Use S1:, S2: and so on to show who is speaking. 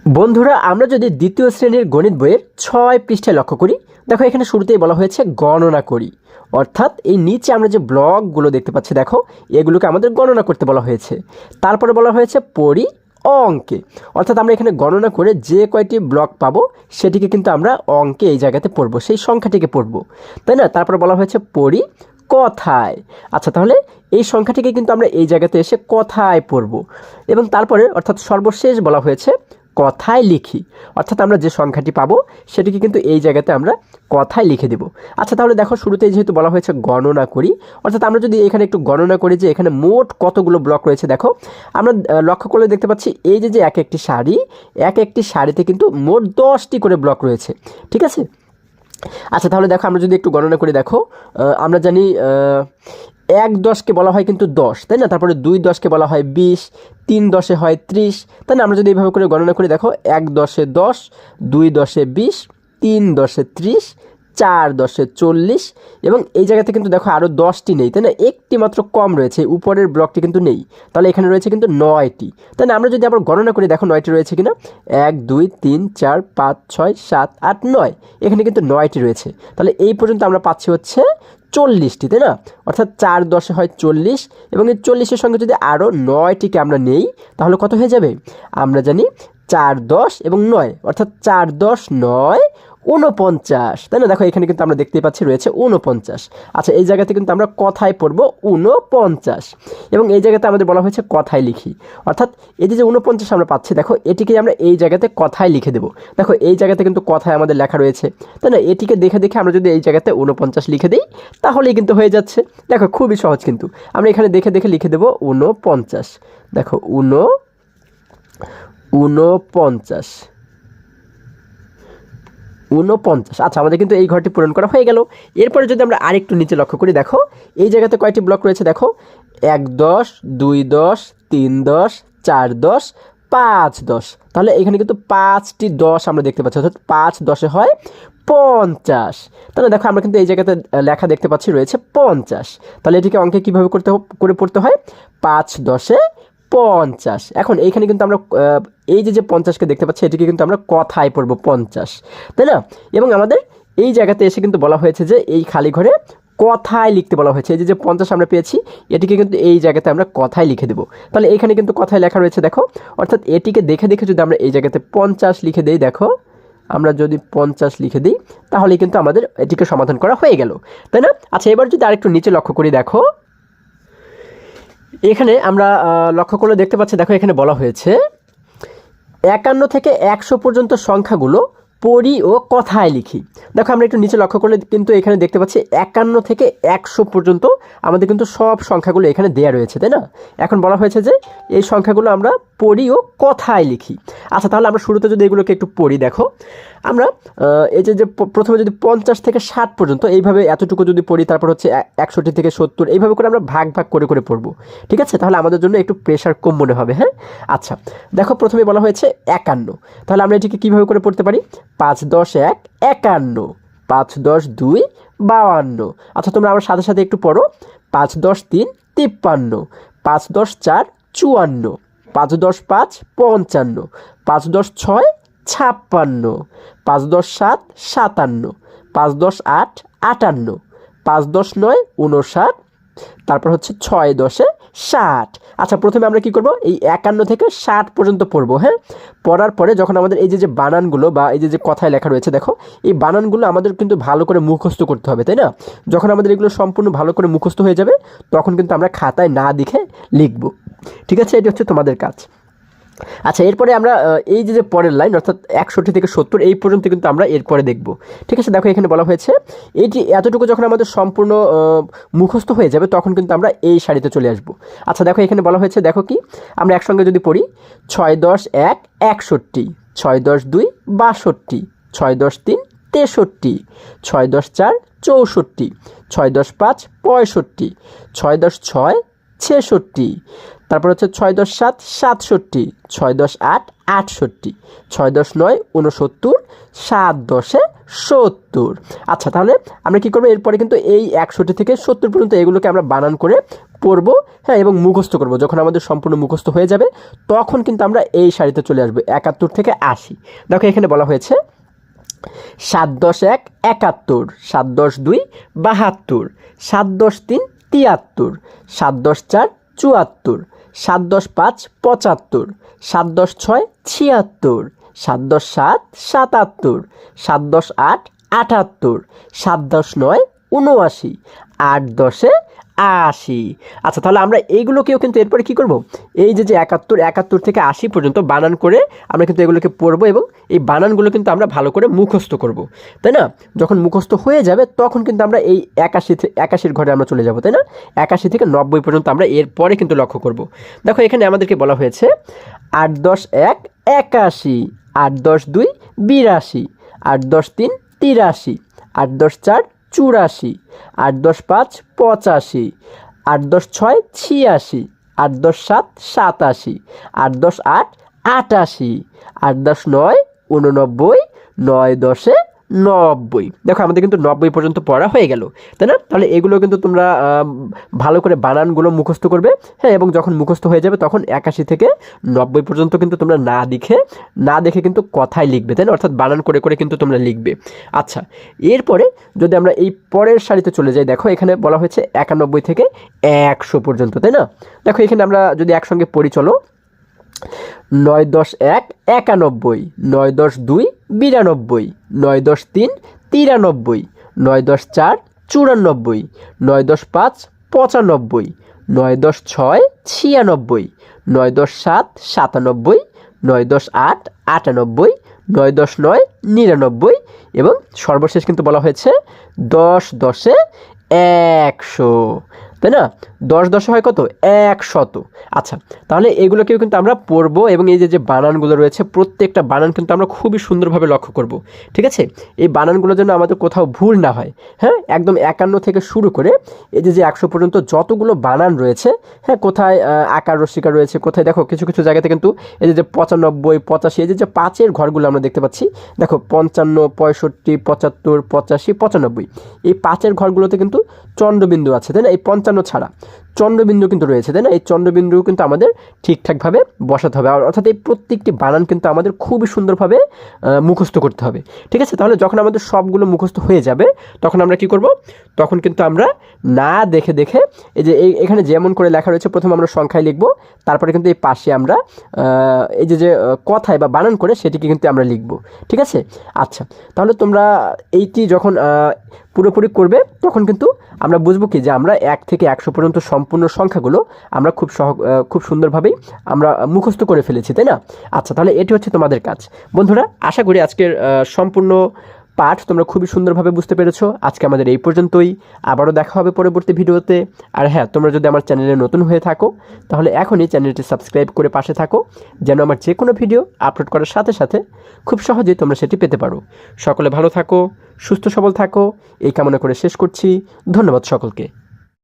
S1: বন্ধুরা, আমরা যদি দ্বিতীয় শ্রেণীর গণিত বইয়ের ৬ পৃষ্ঠায় লক্ষ্য করি, দেখো এখানে শুরুতেই বলা হয়েছে গণনা করি। অর্থাৎ এই নিচে আমরা যে ব্লকগুলো দেখতে পাচ্ছি, দেখো এগুলোকে আমাদের গণনা করতে বলা হয়েছে। তারপরে বলা হয়েছে পড়ি অঙ্কে, অর্থাৎ আমরা এখানে গণনা করে যে কয়টি ব্লক পাবো সেটিকে কিন্তু আমরা অঙ্কে এই জায়গাতে পড়বো, সেই সংখ্যাটিকে পড়বো, তাই না? তারপরে বলা হয়েছে পড়ি কথায়। আচ্ছা, তাহলে এই সংখ্যাটিকে কিন্তু আমরা এই জায়গাতে এসে কথায় পড়বো। এবং তারপরে অর্থাৎ সর্বশেষ বলা হয়েছে কথায় লিখি, অর্থাৎ আমরা যে সংখ্যাটি পাবো সেটিকে কিন্তু এই জায়গাতে আমরা কথায় লিখে দেব। আচ্ছা, তাহলে দেখো শুরুতেই যেহেতু বলা হয়েছে গণনা করি, অর্থাৎ আমরা যদি এখানে একটু গণনা করি যে এখানে মোট কতগুলো ব্লক রয়েছে, দেখো আমরা লক্ষ্য করলে দেখতে পাচ্ছি এই যে এক একটি শাড়ি, এক একটি শাড়িতে কিন্তু মোট 10টি করে ব্লক রয়েছে, ঠিক আছে? আচ্ছা, তাহলে দেখো আমরা যদি একটু গণনা করি, দেখো আমরা জানি 1-10কে বলা হয় কিন্তু 10, তাই না? তারপরে 2-10কে বলা হয় 20, 3-10 হয় 30, তাই না? আমরা যদি এইভাবে করে গণনা করি, দেখো 1-10 10, 2-10 20, 3-10 30, 4-10 40, এবং এই জায়গাতে কিন্তু দেখো আরও 10টি নেই, তাই না? একটি মাত্র কম রয়েছে, উপরের ব্লকটি কিন্তু নেই, তাহলে এখানে রয়েছে কিন্তু 9টি, তাই না? আমরা যদি আবার গণনা করি, দেখো 9টি রয়েছে কিনা, 1 2 3 4 5 6 7 8 9, এখানে কিন্তু 9টি রয়েছে। তাহলে এই পর্যন্ত আমরা পাচ্ছি হচ্ছে 40টি, তাই না? অর্থাৎ 4-10 হয় 40, এবং এই 40-এর সঙ্গে যদি আরও 9টিকে আমরা নেই, তাহলে কত হয়ে যাবে? আমরা জানি 4 10 এবং 9, অর্থাৎ 4 10 9 49, তাই না? দেখো এখানে কিন্তু আমরা দেখতেই পাচ্ছি রয়েছে 49। আচ্ছা, এই জায়গাতে কিন্তু আমরা কথায় পড়বো 49, এবং এই জায়গাতে আমাদের বলা হয়েছে কথায় লিখি, অর্থাৎ এই যে 49 আমরা পাচ্ছি, দেখো এটিকে আমরা এই জায়গাতে কথায় লিখে দেবো। দেখো এই জায়গাতে কিন্তু কথায় আমাদের লেখা রয়েছে, তাই না? এটিকে দেখে দেখে আমরা যদি এই জায়গাতে 49 লিখে দিই, তাহলেই কিন্তু হয়ে যাচ্ছে। দেখো খুবই সহজ, কিন্তু আমরা এখানে দেখে দেখে লিখে দেবো 49। দেখো 49। আচ্ছা, আমাদের কিন্তু এই ঘরটি পূরণ করা হয়ে গেল। এরপরে যদি আমরা আরেকটু নিচে লক্ষ্য করি, দেখো এই জায়গাতে কয়টি ব্লক রয়েছে, দেখো 1 10, 2 10, 3 10, 4 10, 5 10, তাহলে এখানে কিন্তু 5টি 10 আমরা দেখতে পাচ্ছি, অর্থাৎ 5 10 হয় 50, তাহলে দেখো আমরা কিন্তু এই জায়গাতে লেখা দেখতে পাচ্ছি রয়েছে 50। তাহলে এটিকে অঙ্কে কীভাবে করে পড়তে হয়? 5 10 50। এখন এইখানে কিন্তু আমরা এই যে 50কে দেখতে পাচ্ছি, এটিকে কিন্তু আমরা কথায় পড়বো 50, তাই না? এবং আমাদের এই জায়গাতে এসে কিন্তু বলা হয়েছে যে এই খালি ঘরে কথায় লিখতে বলা হয়েছে। এই যে 50 আমরা পেয়েছি, এটিকে কিন্তু এই জায়গাতে আমরা কথায় লিখে দেবো। তাহলে এখানে কিন্তু কথায় লেখা রয়েছে, দেখো অর্থাৎ এটিকে দেখে দেখে যদি আমরা এই জায়গাতে 50 লিখে দিই, দেখো আমরা যদি 50 লিখে দিই, তাহলে কিন্তু আমাদের এটিকে সমাধান করা হয়ে গেল, তাই না? আচ্ছা, এবার যদি আরেকটু নিচে লক্ষ্য করি, দেখো এখানে আমরা লক্ষ্য করলে দেখতে পাচ্ছি, দেখো এখানে বলা হয়েছে 51 থেকে 100 পর্যন্ত সংখ্যাগুলো পড়ি ও কথায় লিখি। দেখো আমরা একটু নিচে লক্ষ্য করলে কিন্তু এখানে দেখতে পাচ্ছি 51 থেকে 100 পর্যন্ত আমাদের কিন্তু সব সংখ্যাগুলো এখানে দেয়া রয়েছে, তাই না? এখন বলা হয়েছে যে এই সংখ্যাগুলো আমরা পড়ি ও কথায় লিখি। আচ্ছা, তাহলে আমরা শুরুতে যদি এগুলোকে একটু পড়ি, দেখো আমরা এই যে প্রথমে যদি 50 থেকে 60 পর্যন্ত এইভাবে এতটুকু যদি পড়ি, তারপর হচ্ছে 61 থেকে 70, এইভাবে করে আমরা ভাগ ভাগ করে করে পড়বো, ঠিক আছে? তাহলে আমাদের জন্য একটু প্রেশার কম মনে হবে। হ্যাঁ, আচ্ছা, দেখো প্রথমে বলা হয়েছে 51, তাহলে আমরা এটিকে কীভাবে করে পড়তে পারি? 5 10 1 51, 5 10 2 52। আচ্ছা, তোমরা আমার সাথে সাথে একটু পড়ো। 5 10 3 53, 5 10 4 54, 5 10 5 55, 5 10 6 56, 5 10 7 57, 5 10 8 58, 5 10 9 59, তারপর হচ্ছে 6 10 60। আচ্ছা, প্রথমে আমরা কি করব? এই 51 থেকে 60 পর্যন্ত পড়বো। হ্যাঁ, পড়ার পরে যখন আমাদের এই যে বানানগুলো বা এই যে কথায় লেখা রয়েছে, দেখো এই বানানগুলো আমাদের কিন্তু ভালো করে মুখস্থ করতে হবে, তাই না? যখন আমাদের এগুলো সম্পূর্ণ ভালো করে মুখস্থ হয়ে যাবে, তখন কিন্তু আমরা খাতায় না দেখে লিখব, ঠিক আছে? এটি হচ্ছে তোমাদের কাজ। আচ্ছা, এরপরে আমরা এই যে পরের লাইন, অর্থাৎ 61 থেকে 70 এই পর্যন্ত কিন্তু আমরা এরপরে দেখব, ঠিক আছে? দেখো এখানে বলা হয়েছে এইটি এতটুকু যখন আমাদের সম্পূর্ণ মুখস্থ হয়ে যাবে, তখন কিন্তু আমরা এই সারিতে চলে আসব। আচ্ছা, দেখো এখানে বলা হয়েছে, দেখো কি আমরা একসঙ্গে যদি পড়ি, 6 10 1 61, 6 10 2 62, 6 10 3 63, 6 10 4 64, 6 10 5 65, 6 10 6 66, তারপর হচ্ছে 6 × 7 67, 6 × 8 68, 6 × 9 69, 7 × 70। আচ্ছা, তাহলে আমরা কী করবো, এরপরে কিন্তু এই 61 থেকে 70 পর্যন্ত এগুলোকে আমরা বানান করে পড়বো, হ্যাঁ, এবং মুখস্থ করব। যখন আমাদের সম্পূর্ণ মুখস্থ হয়ে যাবে তখন কিন্তু আমরা এই সারিতে চলে আসবো 71 থেকে 80। দেখো এখানে বলা হয়েছে 7 × 1 71, 7 × 2 72, 7 × 3 73, 7 × 4 74, 7 × 5 75, 7 × 6 76, 7 × 7 77, 7 × 8 78, 7 × 9 79, 8 × 80। আচ্ছা, তাহলে আমরা এইগুলোকেও কিন্তু এরপরে কী করব, এই যে 71 থেকে 80 পর্যন্ত বানান করে আমরা কিন্তু এগুলোকে পড়বো এবং এই বানানগুলো কিন্তু আমরা ভালো করে মুখস্থ করব, তাই না? যখন মুখস্থ হয়ে যাবে তখন কিন্তু আমরা এই 81 ঘরে আমরা চলে যাব, তাই না? 81 থেকে 90 পর্যন্ত আমরা এরপরে কিন্তু লক্ষ্য করব। দেখো এখানে আমাদেরকে বলা হয়েছে 8 × 1 81, 8 × 2 82, 8 × 3 83, 8 × 4 84, 8 × 5 85, 8 × 6 86, 8 × 7 87, 8 × 8 88, 8 × 9 89, 9 × 90। দেখো আমাদের কিন্তু 90 পর্যন্ত পড়া হয়ে গেল, তাই না? তাহলে এগুলো কিন্তু তোমরা ভালো করে বানানগুলো মুখস্থ করবে, হ্যাঁ, এবং যখন মুখস্থ হয়ে যাবে তখন 81 থেকে 90 পর্যন্ত কিন্তু তোমরা না দেখে কিন্তু কথায় লিখবে, তাই না? অর্থাৎ বানান করে করে কিন্তু তোমরা লিখবে। আচ্ছা, এরপরে যদি আমরা এই পরের সারিতে চলে যাই, দেখো এখানে বলা হয়েছে 91 থেকে 100 পর্যন্ত, তাই না? দেখো এখানে আমরা যদি একসঙ্গে পড়ি, চলো। 9 × 1 91, 9 × 2 92, 9 × 3 93, 9 × 4 94, 9 × 5 95, 9 × 6 96, 9 × 7 97, 9 × 8 98, 9 × 9 99 এবং সর্বশেষ কিন্তু বলা হয়েছে 10 × 100, তাই না? 10 × 10 হয় কত? 100। আচ্ছা, তাহলে এগুলোকেও কিন্তু আমরা পড়বো এবং এই যে বানানগুলো রয়েছে প্রত্যেকটা বানান কিন্তু আমরা খুবই সুন্দরভাবে লক্ষ্য করব, ঠিক আছে? এই বানানগুলো যেন আমাদের কোথাও ভুল না হয়, হ্যাঁ, একদম 51 থেকে শুরু করে এই যে 100 পর্যন্ত যতগুলো বানান রয়েছে, হ্যাঁ, কোথায় আকার রসিকার রয়েছে, কোথায় দেখো কিছু কিছু জায়গাতে কিন্তু এই যে 95 85 এই যে 5-এর ঘরগুলো আমরা দেখতে পাচ্ছি, দেখো 55 65 75 85 95, এই 5-এর ঘরগুলোতে কিন্তু চন্দ্রবিন্দু আছে, তাই না? এই 55 ছাড়া চন্দ্রবিন্দু কিন্তু রয়েছে, তাই না? এই চন্দ্রবিন্দু কিন্তু আমাদের ঠিকঠাকভাবে বসাতে হবে, অর্থাৎ এই প্রত্যেকটি বানান কিন্তু আমাদের খুবই সুন্দরভাবে মুখস্থ করতে হবে, ঠিক আছে? তাহলে যখন আমাদের সবগুলো মুখস্থ হয়ে যাবে তখন আমরা কি করব, তখন কিন্তু আমরা না দেখে এই যে এখানে যেমন করে লেখা রয়েছে প্রথমে আমরা সংখ্যায় লিখব, তারপরে কিন্তু এই পাশে আমরা এই যে কথায় বা বানান করে সেটিকে কিন্তু আমরা লিখব, ঠিক আছে? আচ্ছা, তাহলে তোমরা এইটি যখন পুরোপুরি করবে তখন কিন্তু আমরা বুঝবো কি যে আমরা 1 থেকে 100 পর্যন্ত সম্পূর্ণ সংখ্যাগুলো আমরা খুব সুন্দরভাবেই আমরা মুখস্থ করে ফেলেছি, তাই না? আচ্ছা, তাহলে এটি হচ্ছে তোমাদের কাজ। বন্ধুরা, আশা করি আজকের সম্পূর্ণ পাঠ তোমরা খুবই সুন্দরভাবে বুঝতে পেরেছো। আজকে আমাদের এই পর্যন্তই, আবারও দেখা হবে পরবর্তী ভিডিওতে। আর হ্যাঁ, তোমরা যদি আমার চ্যানেলে নতুন হয়ে থাকো তাহলে এখনই চ্যানেলটি সাবস্ক্রাইব করে পাশে থাকো, যেন আমার যে কোনো ভিডিও আপলোড করার সাথে সাথে খুব সহজেই তোমরা সেটি পেতে পারো। সকলে ভালো থাকো, সুস্থ সবল থাকো, এই কামনা করে শেষ করছি। ধন্যবাদ সকলকে।